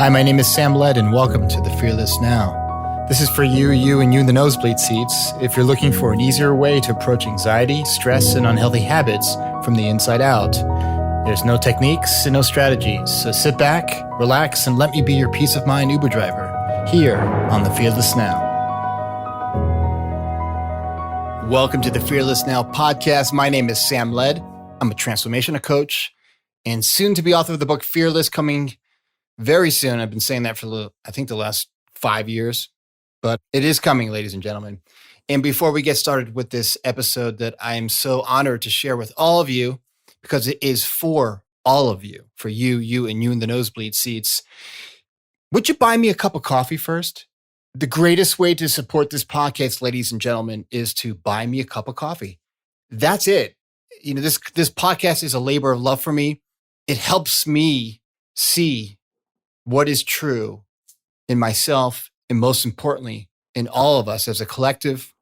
Hi, my name is Sam Led, and welcome to The Fearless Now. This is for you and you in the nosebleed seats if you're looking for an easier way to approach anxiety, stress, and unhealthy habits from the inside out. There's no techniques and no strategies, so sit back, relax, and let me be your peace of mind Uber driver here on The Fearless Now. Welcome to The Fearless Now podcast. My name is Sam Led. I'm a transformational coach and soon to be author of the book Fearless, coming very soon. I've been saying that for the last 5 years, but it is coming, ladies and gentlemen. And before we get started with this episode that I am so honored to share with all of you, because it is for all of you, for you and you in the nosebleed seats, would you buy me a cup of coffee first? The greatest way to support this podcast, ladies and gentlemen, is to buy me a cup of coffee. That's it. You know, this podcast is a labor of love for me. It helps me see what is true in myself, and most importantly, in all of us as a collective.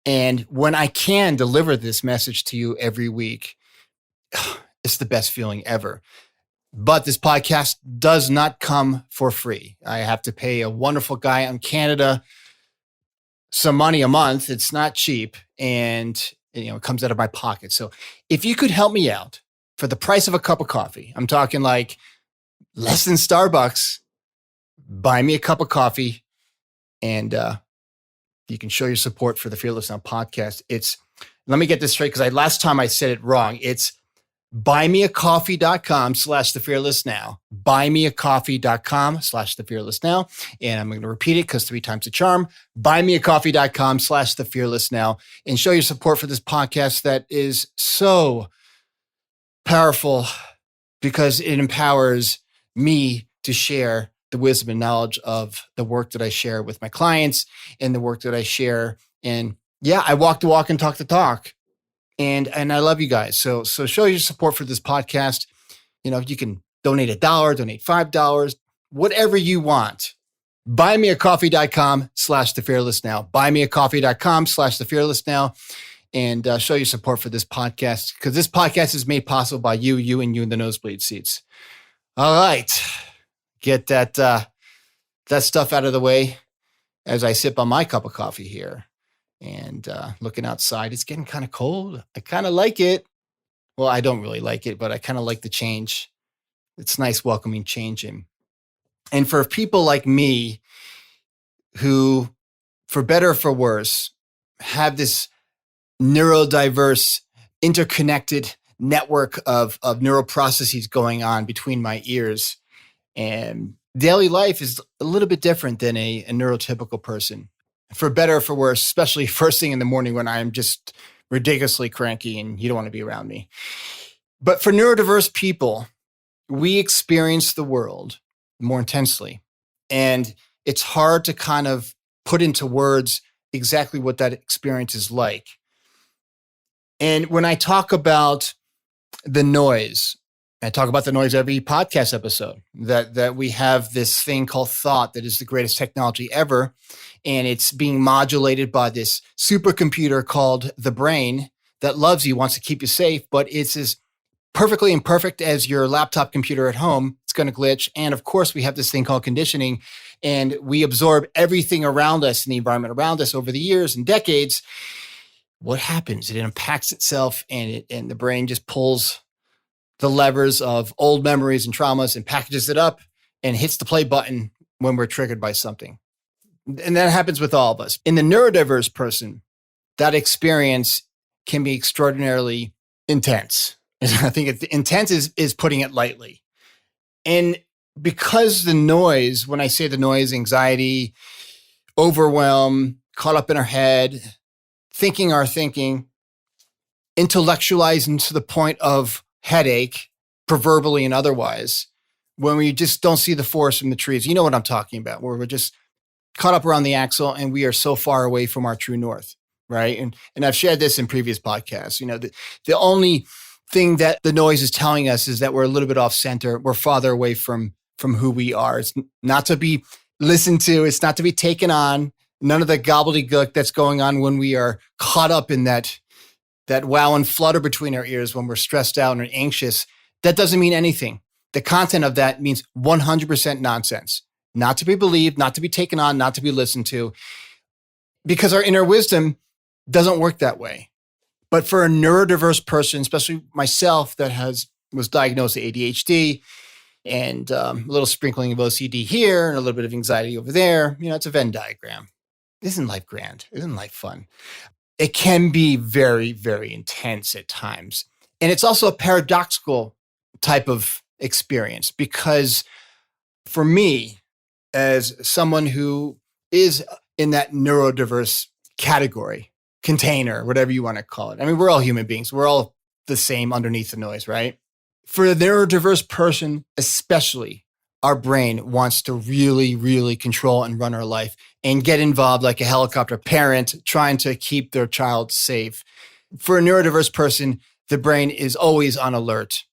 And when I can deliver this message to you every week, it's the best feeling ever. But this podcast does not come for free. I have to pay a wonderful guy in Canada some money a month. It's not cheap, and it comes out of my pocket. So if you could help me out for the price of a cup of coffee, I'm talking like less than Starbucks, buy me a cup of coffee, and you can show your support for the Fearless Now podcast. Let me get this straight, because last time I said it wrong. It's buymeacoffee.com/thefearlessnow, buymeacoffee.com/thefearlessnow. And I'm going to repeat it because 3 times the charm, buymeacoffee.com/thefearlessnow, and show your support for this podcast that is so powerful because it empowers me to share the wisdom and knowledge of the work that I share with my clients and the work that I share. And I walk the walk and talk the talk. And I love you guys. So show your support for this podcast. You can donate $1, donate $5, whatever you want. Buymeacoffee.com/thefearlessnow, buymeacoffee.com/thefearlessnow, and show your support for this podcast, because this podcast is made possible by you and you in the nosebleed seats. All right. Get that stuff out of the way as I sip on my cup of coffee here. And looking outside, it's getting kind of cold. I kind of like it. Well, I don't really like it, but I kind of like the change. It's nice welcoming change in. And for people like me who, for better or for worse, have this neurodiverse, interconnected network of neural processes going on between my ears, and daily life is a little bit different than a neurotypical person. For better or for worse, especially first thing in the morning when I'm just ridiculously cranky and you don't want to be around me. But for neurodiverse people, we experience the world more intensely. And it's hard to kind of put into words exactly what that experience is like. And when I talk about the noise, I talk about the noise every podcast episode, that we have this thing called thought that is the greatest technology ever. And it's being modulated by this supercomputer called the brain that loves you, wants to keep you safe, but it's as perfectly imperfect as your laptop computer at home. It's going to glitch. And of course, we have this thing called conditioning, and we absorb everything around us and the environment around us over the years and decades. What happens? It impacts itself, and the brain just pulls the levers of old memories and traumas and packages it up and hits the play button when we're triggered by something. And that happens with all of us. In the neurodiverse person, that experience can be extraordinarily intense. I think intense is putting it lightly. And because the noise, when I say the noise, anxiety, overwhelm, caught up in our head, thinking our thinking, intellectualizing to the point of headache, proverbially and otherwise, when we just don't see the forest from the trees. You know what I'm talking about, where we're just caught up around the axle and we are so far away from our true north, right? And I've shared this in previous podcasts. The only thing that the noise is telling us is that we're a little bit off center. We're farther away from who we are. It's not to be listened to. It's not to be taken on. None of the gobbledygook that's going on when we are caught up in that wow and flutter between our ears when we're stressed out and anxious. That doesn't mean anything. The content of that means 100% nonsense, not to be believed, not to be taken on, not to be listened to, because our inner wisdom doesn't work that way. But for a neurodiverse person, especially myself that was diagnosed with ADHD and a little sprinkling of OCD here and a little bit of anxiety over there, it's a Venn diagram. Isn't life grand? Isn't life fun? It can be very, very intense at times. And it's also a paradoxical type of experience because for me, as someone who is in that neurodiverse category, container, whatever you want to call it. I mean, we're all human beings. We're all the same underneath the noise, right? For a neurodiverse person, especially, our brain wants to really, really control and run our life and get involved like a helicopter parent trying to keep their child safe. For a neurodiverse person, the brain is always on alert.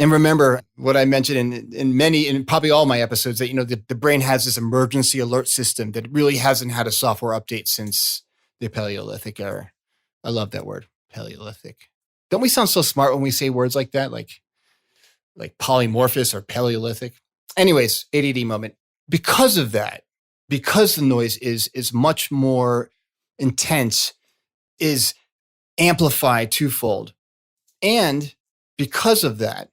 And remember what I mentioned in probably all my episodes that, the brain has this emergency alert system that really hasn't had a software update since the Paleolithic era. I love that word, Paleolithic. Don't we sound so smart when we say words like that? Like polymorphous or Paleolithic? Anyways, ADD moment. Because of that, because the noise is much more intense, is amplified twofold. And because of that,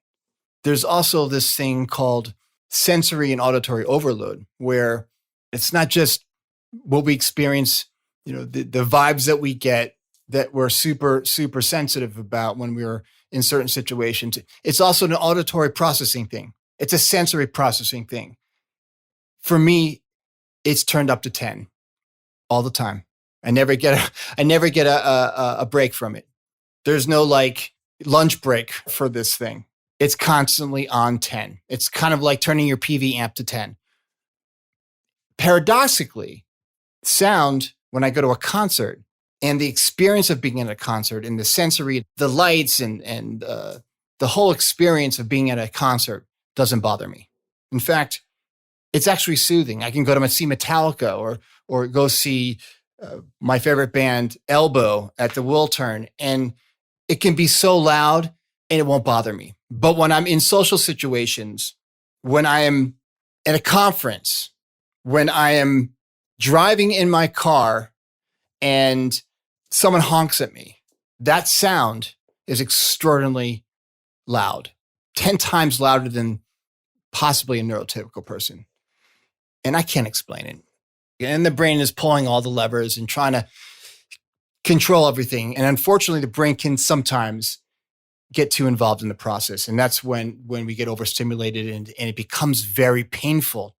there's also this thing called sensory and auditory overload, where it's not just what we experience, the vibes that we get that we're super, super sensitive about when we're in certain situations. It's also an auditory processing thing. It's a sensory processing thing. For me, it's turned up to 10 all the time. I never get a break from it. There's no lunch break for this thing. It's constantly on 10. It's kind of like turning your PV amp to 10. Paradoxically, sound, when I go to a concert and the experience of being at a concert and the sensory, the lights and the whole experience of being at a concert doesn't bother me. In fact, it's actually soothing. I can go to see Metallica or go see my favorite band, Elbow, at the Wiltern, and it can be so loud and it won't bother me. But when I'm in social situations, when I am at a conference, when I am driving in my car and someone honks at me, that sound is extraordinarily loud, 10 times louder than possibly a neurotypical person. And I can't explain it. And the brain is pulling all the levers and trying to control everything. And unfortunately, the brain can sometimes get too involved in the process. And that's when we get overstimulated and it becomes very painful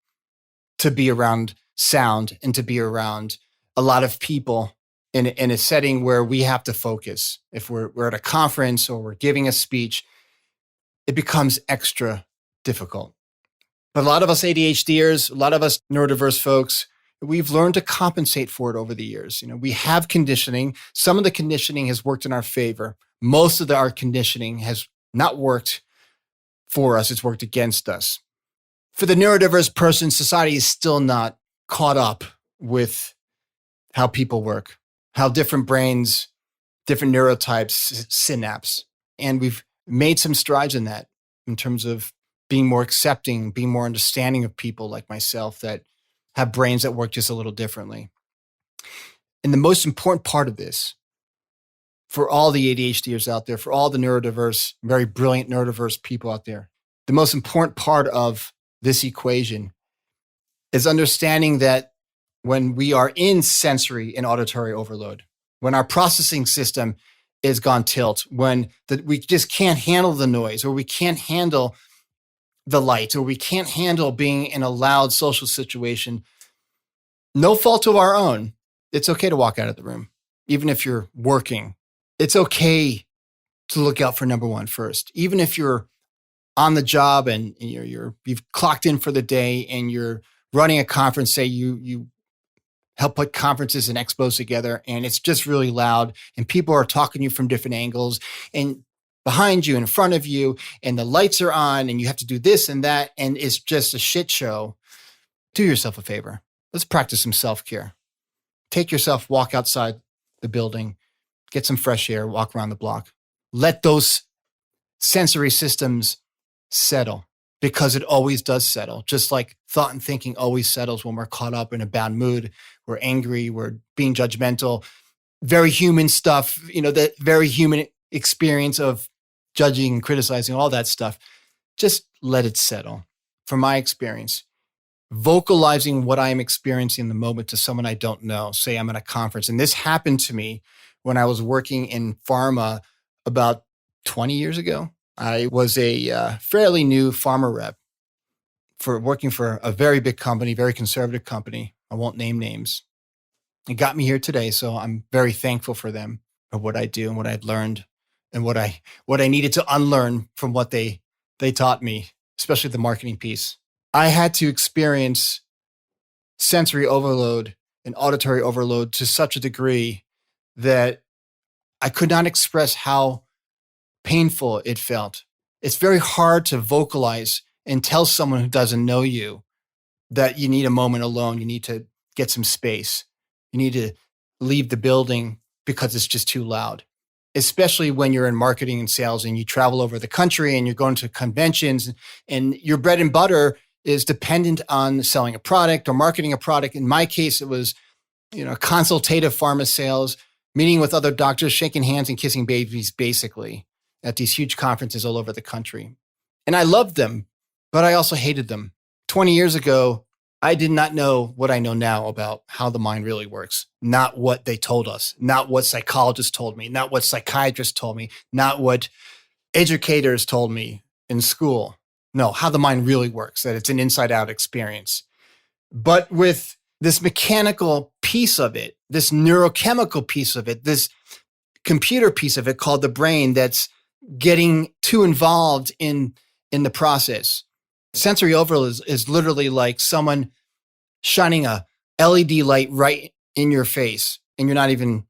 to be around sound and to be around a lot of people in a setting where we have to focus. If we're at a conference or we're giving a speech, it becomes extra difficult. But a lot of us ADHD'ers, a lot of us neurodiverse folks, we've learned to compensate for it over the years. We have conditioning. Some of the conditioning has worked in our favor. Most of our conditioning has not worked for us. It's worked against us. For the neurodiverse person, society is still not caught up with how people work, how different brains, different neurotypes synapse. And we've made some strides in that in terms of being more accepting, being more understanding of people like myself that have brains that work just a little differently. And the most important part of this, for all the ADHDers out there, for all the neurodiverse, very brilliant neurodiverse people out there, the most important part of this equation is understanding that when we are in sensory and auditory overload, when our processing system is gone tilt, when we just can't handle the noise, or we can't handle the light, or we can't handle being in a loud social situation, no fault of our own, it's okay to walk out of the room. Even if you're working, it's okay to look out for number one first. Even if you're on the job and you've clocked in for the day and you're running a conference, say you help put conferences and expos together, and it's just really loud and people are talking to you from different angles and behind you, in front of you, and the lights are on and you have to do this and that, and it's just a shit show. Do yourself a favor. Let's practice some self-care. Take yourself, walk outside the building, get some fresh air, walk around the block. Let those sensory systems settle. because it always does settle. Just like thought and thinking always settles when we're caught up in a bad mood, we're angry, we're being judgmental. Very human stuff, that very human experience of judging and criticizing, all that stuff. Just let it settle. From my experience, vocalizing what I am experiencing in the moment to someone I don't know, say I'm at a conference. And this happened to me when I was working in pharma about 20 years ago. I was a fairly new pharma rep for working for a very big company, very conservative company. I won't name names. It got me here today, so I'm very thankful for them, for what I do and what I've learned and what I needed to unlearn from what they taught me, especially the marketing piece. I had to experience sensory overload and auditory overload to such a degree that I could not express how painful it felt. It's very hard to vocalize and tell someone who doesn't know you that you need a moment alone. You need to get some space. You need to leave the building because it's just too loud, especially when you're in marketing and sales and you travel over the country and you're going to conventions and your bread and butter is dependent on selling a product or marketing a product. In my case, it was, consultative pharma sales, meeting with other doctors, shaking hands and kissing babies, basically, at these huge conferences all over the country. And I loved them, but I also hated them. 20 years ago, I did not know what I know now about how the mind really works. Not what they told us, not what psychologists told me, not what psychiatrists told me, not what educators told me in school. No, how the mind really works, that it's an inside out experience. But with this mechanical piece of it, this neurochemical piece of it, this computer piece of it called the brain that's getting too involved in the process. Sensory overload is literally like someone shining a LED light right in your face and you're not even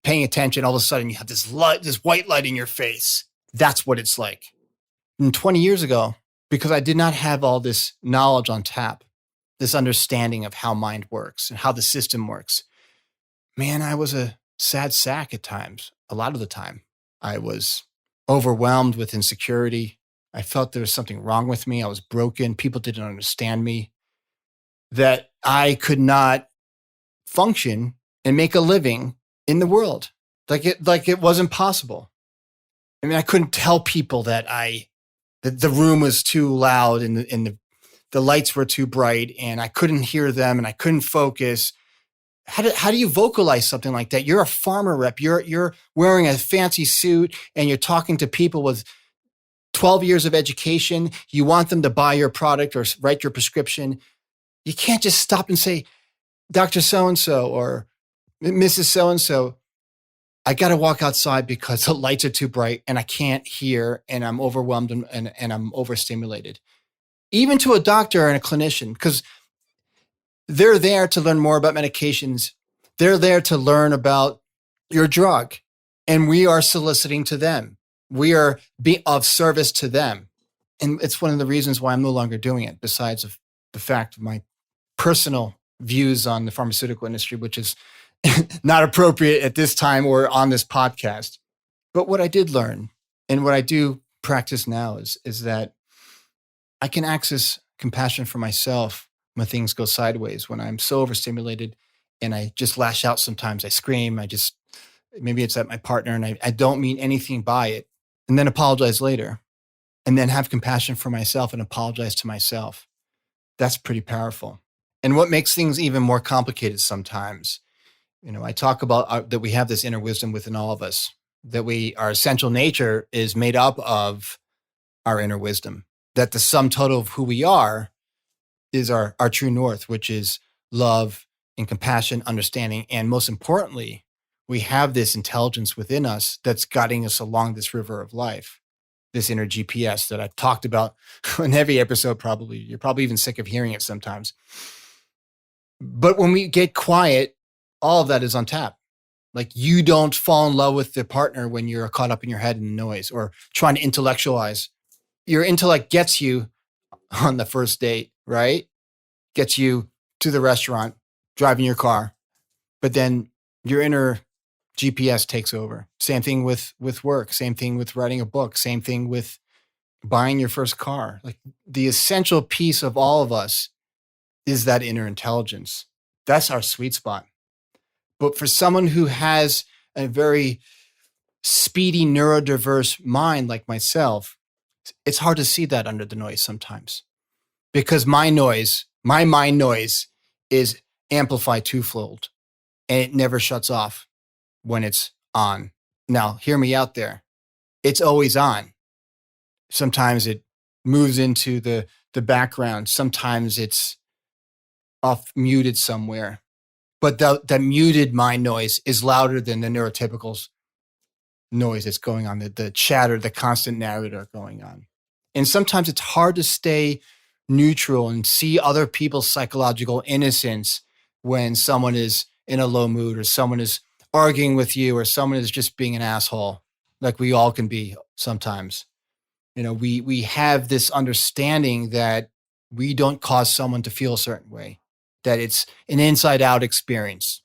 paying attention. All of a sudden you have this light, this white light in your face. That's what it's like. And 20 years ago, because I did not have all this knowledge on tap, this understanding of how mind works and how the system works, man, I was a sad sack at times. A lot of the time, I was overwhelmed with insecurity. I felt there was something wrong with me. I was broken. People didn't understand me, that I could not function and make a living in the world. Like it wasn't possible. I mean, I couldn't tell people that the room was too loud and the lights were too bright and I couldn't hear them and I couldn't focus. How do you vocalize something like that? You're a pharma rep. You're wearing a fancy suit and you're talking to people with 12 years of education. You want them to buy your product or write your prescription. You can't just stop and say, Dr. So-and-so or Mrs. So-and-so, I got to walk outside because the lights are too bright and I can't hear and I'm overwhelmed and I'm overstimulated. Even to a doctor and a clinician, because they're there to learn more about medications. They're there to learn about your drug and we are soliciting to them. We are being of service to them. And it's one of the reasons why I'm no longer doing it, besides of the fact of my personal views on the pharmaceutical industry, which is not appropriate at this time or on this podcast. But what I did learn and what I do practice now is that I can access compassion for myself when things go sideways, when I'm so overstimulated and I just lash out sometimes. I scream, maybe it's at my partner and I don't mean anything by it, and then apologize later, and then have compassion for myself and apologize to myself. That's pretty powerful. And what makes things even more complicated sometimes, I talk about that we have this inner wisdom within all of us, that our essential nature is made up of our inner wisdom, that the sum total of who we are is our true north, which is love and compassion, understanding. And most importantly, we have this intelligence within us that's guiding us along this river of life, this inner GPS that I've talked about in every episode. Probably you're probably even sick of hearing it sometimes. But when we get quiet, all of that is on tap. Like you don't fall in love with the partner when you're caught up in your head and the noise or trying to intellectualize. Your intellect gets you on the first date, right? Gets you to the restaurant, driving your car, but then your inner GPS takes over. Same thing with work. Same thing with writing a book. Same thing with buying your first car. Like the essential piece of all of us is that inner intelligence. That's our sweet spot. But for someone who has a very speedy, neurodiverse mind like myself, it's hard to see that under the noise sometimes because my mind noise is amplified twofold and it never shuts off when it's on. Now, hear me out there. It's always on. Sometimes it moves into the background. Sometimes it's off muted somewhere. But the muted mind noise is louder than the neurotypical's noise that's going on, the chatter, the constant narrator going on. And sometimes it's hard to stay neutral and see other people's psychological innocence when someone is in a low mood or someone is arguing with you or someone is just being an asshole, like we all can be sometimes. We have this understanding that we don't cause someone to feel a certain way, that it's an inside out experience.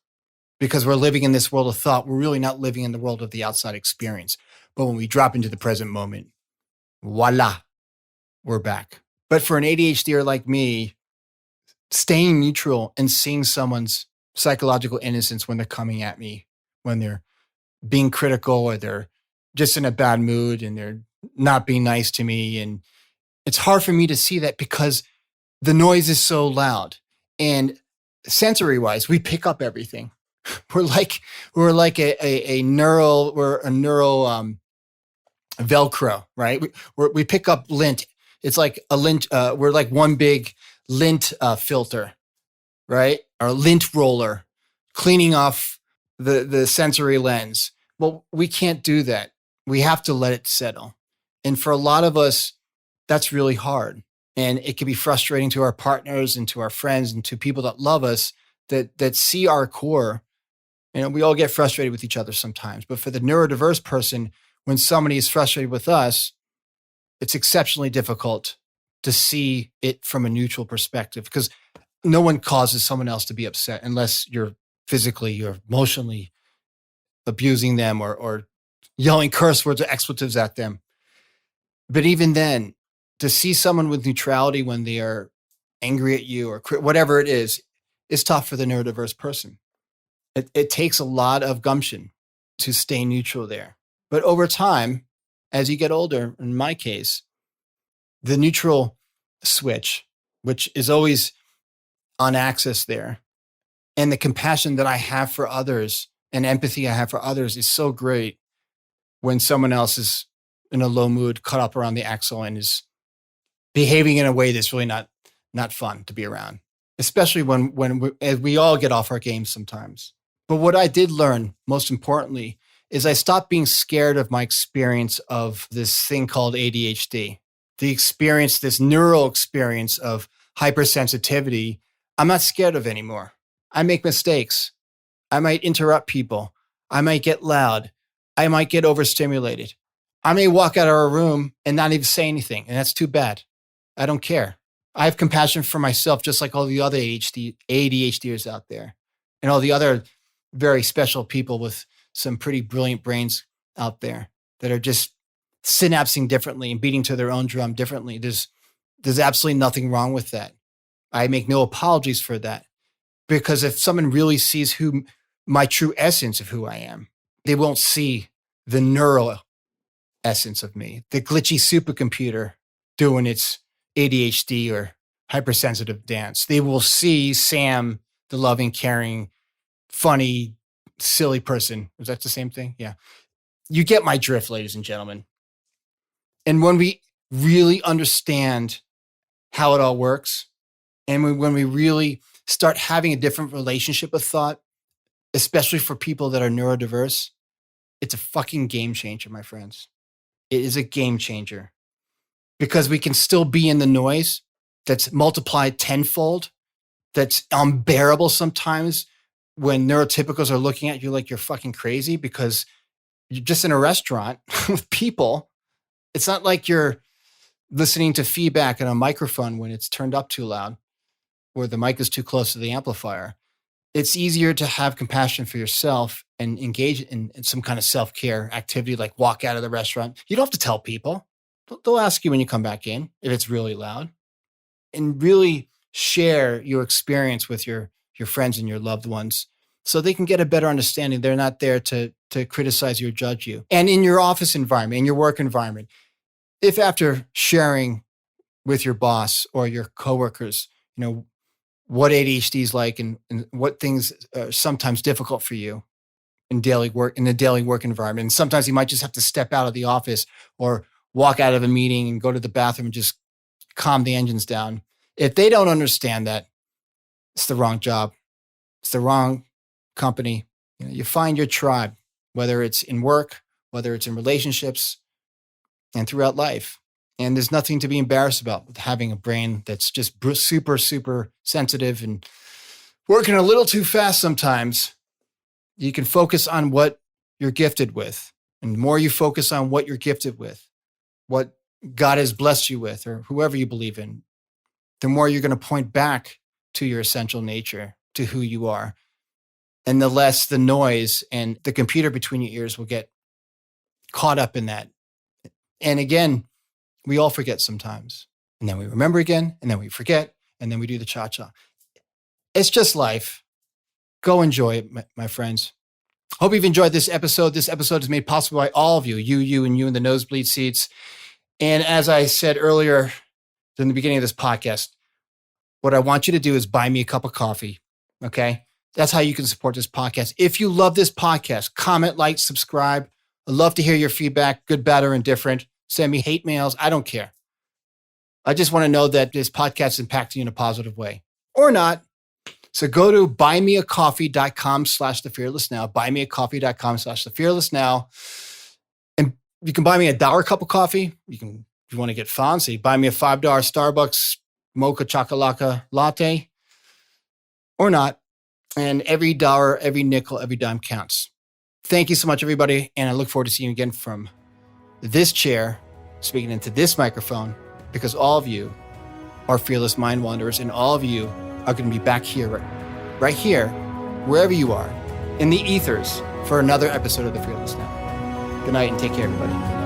Because we're living in this world of thought, we're really not living in the world of the outside experience. But when we drop into the present moment, voila, we're back. But for an ADHDer like me, staying neutral and seeing someone's psychological innocence when they're coming at me, when they're being critical or they're just in a bad mood and they're not being nice to me. And it's hard for me to see that because the noise is so loud. And sensory wise, we pick up everything. We're like a neural Velcro, right? We pick up lint. It's like a lint. We're like one big lint filter, right? Or lint roller, cleaning off the sensory lens. Well, we can't do that. We have to let it settle. And for a lot of us, that's really hard. And it can be frustrating to our partners and to our friends and to people that love us that see our core. We all get frustrated with each other sometimes. But for the neurodiverse person, when somebody is frustrated with us, it's exceptionally difficult to see it from a neutral perspective because no one causes someone else to be upset unless you're physically or emotionally abusing them or yelling curse words or expletives at them. But even then, to see someone with neutrality when they are angry at you or whatever it is tough for the neurodiverse person. It takes a lot of gumption to stay neutral there. But over time, as you get older, in my case, the neutral switch, which is always on axis there, and the compassion that I have for others and empathy I have for others is so great when someone else is in a low mood, caught up around the axle and is behaving in a way that's really not fun to be around, especially when we all get off our game sometimes. But what I did learn, most importantly, is I stopped being scared of my experience of this thing called ADHD. This neural experience of hypersensitivity, I'm not scared of anymore. I make mistakes. I might interrupt people. I might get loud. I might get overstimulated. I may walk out of a room and not even say anything, and that's too bad. I don't care. I have compassion for myself, just like all the other ADHDers out there and all the other very special people with some pretty brilliant brains out there that are just synapsing differently and beating to their own drum differently. There's absolutely nothing wrong with that. I make no apologies for that because if someone really sees my true essence of who I am, they won't see the neural essence of me, the glitchy supercomputer doing its ADHD or hypersensitive dance. They will see Sam, the loving, caring, funny, silly person. Is that the same thing? Yeah. You get my drift, ladies and gentlemen. And when we really understand how it all works, and when we really start having a different relationship with thought, especially for people that are neurodiverse, it's a fucking game changer, my friends. It is a game changer because we can still be in the noise that's multiplied tenfold, that's unbearable sometimes when neurotypicals are looking at you like you're fucking crazy because you're just in a restaurant with people. It's not like you're listening to feedback in a microphone when it's turned up too loud or the mic is too close to the amplifier. It's easier to have compassion for yourself and engage in some kind of self-care activity, like walk out of the restaurant. You don't have to tell people. They'll ask you when you come back in if it's really loud, and really share your experience with your friends and your loved ones so they can get a better understanding. They're not there to criticize you or judge you. And in your office environment, in your work environment, if after sharing with your boss or your coworkers, what ADHD is like and what things are sometimes difficult for you in the daily work environment. And sometimes you might just have to step out of the office or walk out of a meeting and go to the bathroom and just calm the engines down. If they don't understand that, it's the wrong job. It's the wrong company. You find your tribe, whether it's in work, whether it's in relationships, and throughout life. And there's nothing to be embarrassed about with having a brain that's just super, super sensitive and working a little too fast sometimes. You can focus on what you're gifted with. And the more you focus on what you're gifted with, what God has blessed you with, or whoever you believe in, the more you're going to point back to your essential nature, to who you are. And the less the noise and the computer between your ears will get caught up in that. And again, we all forget sometimes. And then we remember again, and then we forget, and then we do the cha-cha. It's just life. Go enjoy it, my friends. Hope you've enjoyed this episode. This episode is made possible by all of you, you in the nosebleed seats. And as I said earlier in the beginning of this podcast, what I want you to do is buy me a cup of coffee, okay? That's how you can support this podcast. If you love this podcast, comment, like, subscribe. I'd love to hear your feedback, good, bad, or indifferent. Send me hate mails. I don't care. I just want to know that this podcast is impacting you in a positive way or not. So go to buymeacoffee.com/thefearlessnow, buymeacoffee.com/thefearlessnow. And you can buy me $1 cup of coffee. If you want to get fancy, buy me a $5 Starbucks mocha chocolate latte or not. And every dollar, every nickel, every dime counts. Thank you so much, everybody. And I look forward to seeing you again from this chair, speaking into this microphone, because all of you are fearless mind wanderers, and all of you are going to be back here, right here, wherever you are, in the ethers for another episode of The Fearless Now. Good night and take care, everybody.